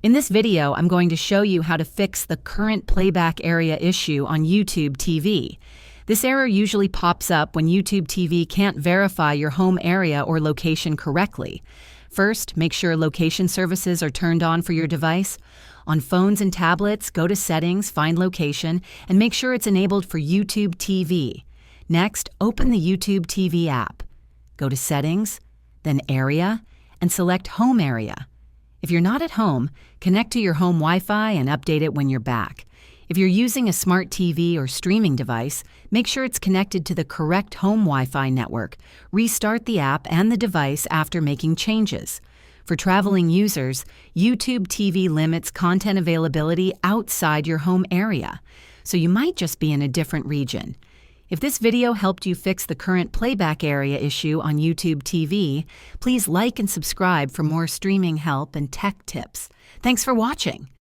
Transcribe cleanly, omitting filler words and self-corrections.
In this video, I'm going to show you how to fix the current playback area issue on YouTube TV. This error usually pops up when YouTube TV can't verify your home area or location correctly. First, make sure location services are turned on for your device. On phones and tablets, go to Settings, find Location, and make sure it's enabled for YouTube TV. Next, open the YouTube TV app. Go to Settings, then Area, and select Home Area. If you're not at home, connect to your home Wi-Fi and update it when you're back. If you're using a smart TV or streaming device, make sure it's connected to the correct home Wi-Fi network. Restart the app and the device after making changes. For traveling users, YouTube TV limits content availability outside your home area, so you might just be in a different region. If this video helped you fix the current playback area issue on YouTube TV, please like and subscribe for more streaming help and tech tips. Thanks for watching.